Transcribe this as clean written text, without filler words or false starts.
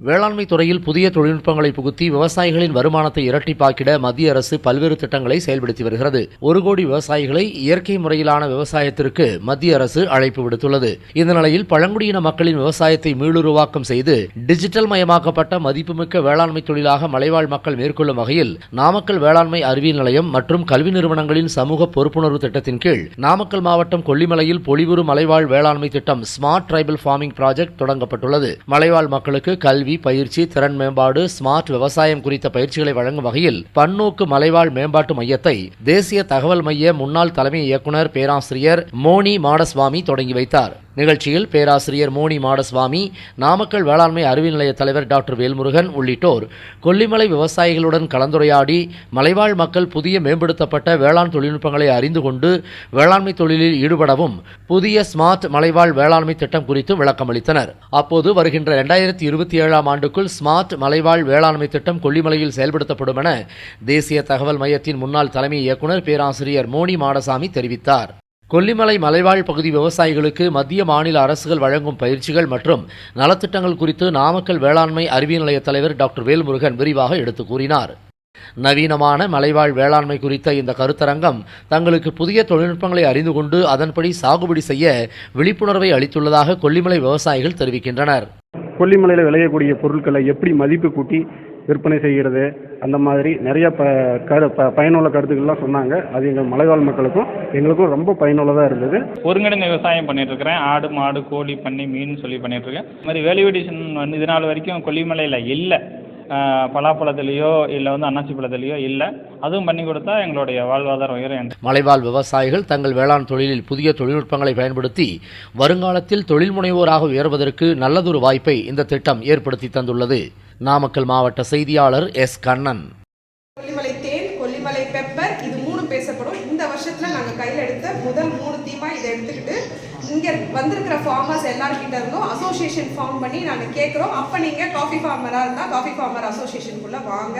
வேளாண்மை துறையில் புதிய தொழில்நுட்பங்களை புகுத்தி விவசாயிகளின் வருமானத்தை இரட்டிப்பாக்கிட மத்திய அரசு பல்வேறு திட்டங்களை செயல்படுத்தி வருகிறது. 1 கோடி விவசாயிகளை இயற்கை முறையிலான விவசாயத்திற்கு மத்திய அரசு அழைப்பு விடுத்துள்ளது. இந்த நிலையில் பழங்குடியின மக்களின் விவசாயத்தை மீளுருவாக்கம் செய்து டிஜிட்டல் மயமாக்கப்பட்ட மதிப்புமிக்க வேளாண்மை தொழிலாக மலைவாழ் மக்கள் மேற்கொள்ளும் வகையில் நாமக்கல் வேளாண்மை அறிவியல் நிலையம் மற்றும் கல்வி நிறுவனங்களின் சமூக பொறுப்புணர்வு திட்டத்தின் கீழ் நாமக்கல் மாவட்டம் கொல்லிமலையில் பொலிவுறு மலைவாழ் வேளாண்மை திட்டம் ஸ்மார்ட் டிரைபல் ஃபார்மிங் ப்ராஜெக்ட் தொடங்கப்பட்டுள்ளது. மலைவாழ் மக்களுக்கு கல்வி, பயிற்சி, திறன் மேம்பாடு, ஸ்மார்ட் விவசாயம் குறித்த பயிற்சிகளை வழங்கும் வகையில் பன்னோக்கு மலைவாழ் மேம்பாட்டு மையத்தை தேசிய தகவல் மைய முன்னாள் தலைமை இயக்குநர் பேராசிரியர் மோனி மாடசுவாமி தொடங்கி வைத்தார். நிகழ்ச்சியில் பேராசிரியர் மோனி மாடசுவாமி, நாமக்கல் வேளாண்மை அறிவியல் நிலைய தலைவர் டாக்டர் வேல்முருகன் உள்ளிட்டோர் கொல்லிமலை விவசாயிகளுடன் கலந்துரையாடி மலைவாழ் மக்கள் புதிய மேம்படுத்தப்பட்ட வேளாண் தொழில்நுட்பங்களை அறிந்து கொண்டு வேளாண்மை தொழிலில் ஈடுபடவும் புதிய ஸ்மார்ட் மலைவாழ் வேளாண்மை திட்டம் குறித்து விளக்கமளித்தனர். அப்போது வருகின்ற 2027ஆம் ஆண்டுக்குள் ஸ்மார்ட் மலைவாழ் வேளாண்மை திட்டம் கொல்லிமலையில் செயல்படுத்தப்படும் என தேசிய தகவல் மையத்தின் முன்னாள் தலைமை இயக்குநர் பேராசிரியர் மோனி மாடசாமி தெரிவித்தார். கொல்லிமலை மலைவாழ் பகுதி விவசாயிகளுக்கு மத்திய மாநில அரசுகள் வழங்கும் பயிற்சிகள் மற்றும் நலத்திட்டங்கள் குறித்து நாமக்கல் வேளாண்மை அறிவியல் நிலைய தலைவர் டாக்டர் வேல்முருகன் விரிவாக எடுத்துக் கூறினார். நவீனமான மலைவாழ் வேளாண்மை குறித்த இந்த கருத்தரங்கம் தங்களுக்கு புதிய தொழில்நுட்பங்களை அறிந்து கொண்டு அதன்படி சாகுபடி செய்ய விழிப்புணர்வை அளித்துள்ளதாக கொல்லிமலை விவசாயிகள் தெரிவிக்கின்றனர். கொல்லிமலையில் விளையக்கூடிய பொருட்களை எப்படி மதிப்பு கூட்டி விற்பனை செய்கிறது, அந்த மாதிரி நிறைய பயனுள்ள கருத்துக்கள்லாம் சொன்னாங்க. அது எங்கள் மலைவாழ் மக்களுக்கும் எங்களுக்கும் ரொம்ப பயனுள்ளதாக இருந்தது. ஒருங்கிணைந்த விவசாயம் பண்ணிட்டு இருக்கிறேன். ஆடு, மாடு, கோழி, பண்ணை, மீன் சொல்லி பண்ணிட்டு இருக்கேன். இந்த மாதிரி வேல்யூவேஷன் வந்து இது நாள் வரைக்கும் கொல்லிமலையில் இல்லை. பலாப்பழத்திலேயோ இல்லை அன்னாசி பழத்திலேயோ இல்லை. அதுவும் பண்ணி கொடுத்தா எங்களுடைய வாழ்வாதாரம் உயரும். மலைவாழ் விவசாயிகள் தங்கள் வேளாண் தொழிலில் புதிய தொழில்நுட்பங்களை பயன்படுத்தி வருங்காலத்தில் தொழில் முனைவோராக உயர்வதற்கு நல்லதொரு வாய்ப்பை இந்த திட்டம் ஏற்படுத்தி தந்துள்ளது. நாமக்கல் மாவட்ட செய்தியாளர் எஸ். கண்ணன். கொல்லிமலை தேன், கொல்லிமலை பெப்பர், இது 3 பேசப்படும். இந்த வருஷத்துல நாங்க கையில் எடுத்த முதல் 3 தீமா இதை எடுத்துக்கிட்டு இங்க வந்திருக்கிற ஃபார்மர்ஸ் எல்லார்கிட்ட இருந்தும் அசோசியேஷன் ஃபார்ம் பண்ணி நாங்க கேட்கிறோம். அப்ப நீங்க காஃபி ஃபார்மரா இருந்தா காஃபி ஃபார்மர் அசோசியேஷனுக்குள்ள வாங்க.